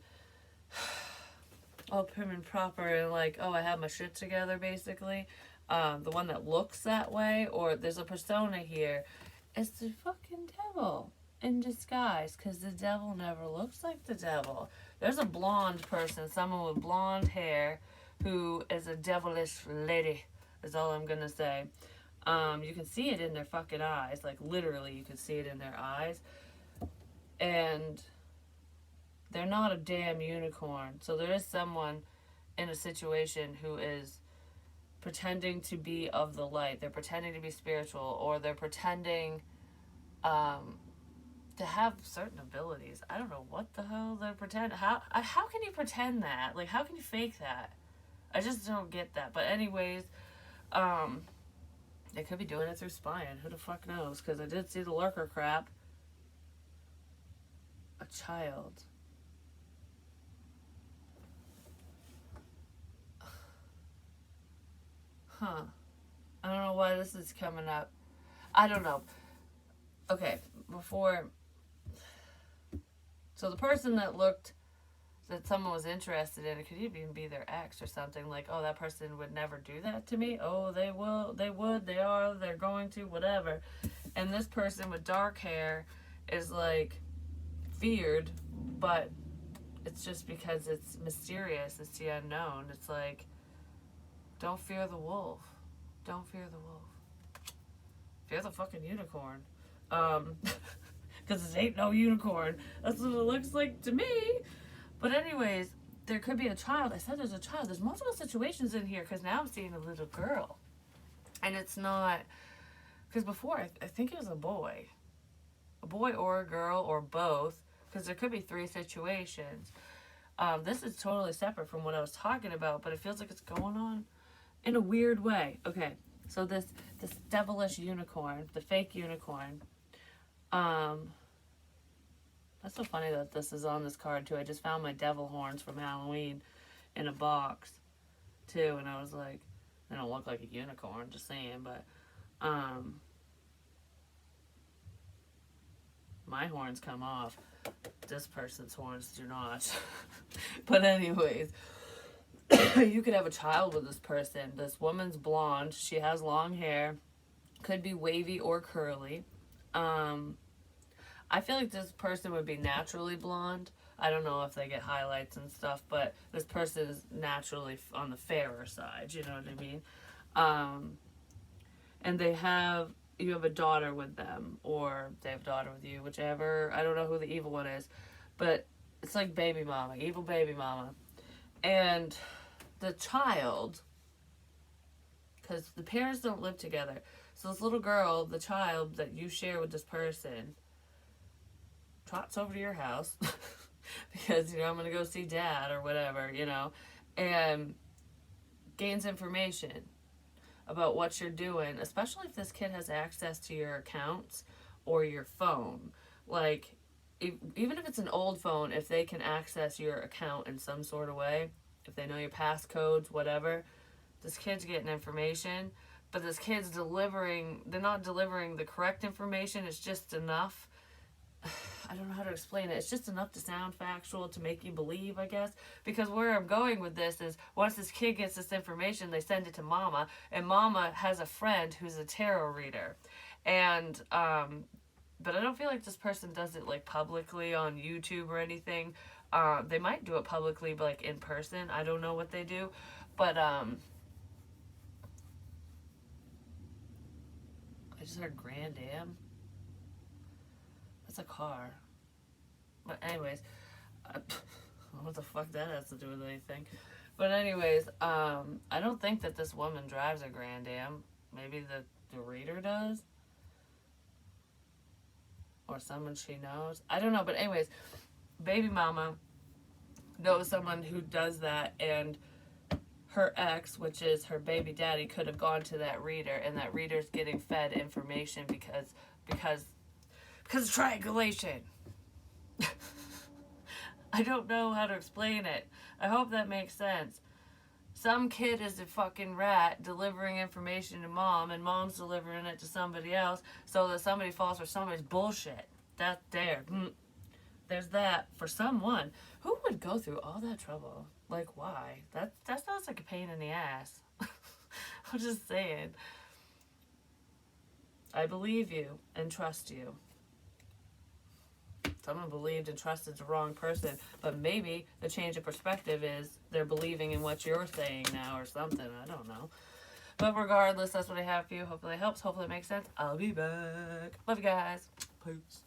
all prim and proper and like, oh, I have my shit together, basically. The one that looks that way, or there's a persona here, is the fucking devil in disguise, because the devil never looks like the devil. There's a blonde person, someone with blonde hair, who is a devilish lady, is all I'm gonna say. You can see it in their fucking eyes, like literally you can see it in their eyes. And they're not a damn unicorn. So there is someone in a situation who is pretending to be of the light. They're pretending to be spiritual, or they're pretending to have certain abilities. I don't know what the hell they're pretending. How can you pretend that? Like, how can you fake that? I just don't get that. But anyways, they could be doing it through spying. Who the fuck knows? Because I did see the lurker crap. A child. Huh. I don't know why this is coming up. I don't know. Okay, before... So the person that someone was interested in, it could even be their ex or something. Like, oh, that person would never do that to me. Oh, they will, they would, they are, they're going to, whatever. And this person with dark hair is like feared, but it's just because it's mysterious. It's the unknown. It's like, don't fear the wolf. Don't fear the wolf. Fear the fucking unicorn. Because it ain't no unicorn. That's what it looks like to me. But anyways, there could be a child. I said there's a child. There's multiple situations in here because now I'm seeing a little girl. And it's not... Because before, I think it was a boy. A boy or a girl or both. Because there could be 3 situations. This is totally separate from what I was talking about, but it feels like it's going on in a weird way. Okay, so this devilish unicorn, the fake unicorn. That's so funny that this is on this card too. I just found my devil horns from Halloween in a box too, and I was like, they don't look like a unicorn, just saying, but my horns come off. This person's horns do not. But anyways, you could have a child with this person. This woman's blonde. She has long hair. Could be wavy or curly. I feel like this person would be naturally blonde. I don't know if they get highlights and stuff, but this person is naturally on the fairer side. You know what I mean? And you have a daughter with them, or they have a daughter with you, whichever. I don't know who the evil one is, but it's like baby mama, evil baby mama. And the child, because the parents don't live together, so this little girl, the child that you share with this person, trots over to your house because, I'm going to go see dad or whatever, and gains information about what you're doing, especially if this kid has access to your accounts or your phone. Like, even if it's an old phone, if they can access your account in some sort of way, if they know your passcodes, whatever, this kid's getting information, but this kid's they're not delivering the correct information. It's just enough. I don't know how to explain it. It's just enough to sound factual to make you believe, I guess. Because where I'm going with this is, once this kid gets this information, they send it to mama, and mama has a friend who's a tarot reader. And, but I don't feel like this person does it, like, publicly on YouTube or anything. They might do it publicly, but, like, in person. I don't know what they do. But, I just heard Grand Am. That's a car. But anyways, what the fuck that has to do with anything? But anyways, I don't think that this woman drives a Grand Am. Maybe the reader does. Or someone she knows. I don't know, but anyways, baby mama knows someone who does that, and her ex, which is her baby daddy, could have gone to that reader, and that reader's getting fed information because of triangulation. I don't know how to explain it. I hope that makes sense. Some kid is a fucking rat delivering information to mom, and mom's delivering it to somebody else so that somebody falls for somebody's bullshit. That's there. There's that for someone. Who would go through all that trouble? Like, why? That sounds like a pain in the ass. I'm just saying. I believe you and trust you. Someone believed and trusted the wrong person, but maybe the change of perspective is they're believing in what you're saying now or something. I don't know. But regardless, that's what I have for you. Hopefully it helps. Hopefully it makes sense. I'll be back. Love you guys. Peace.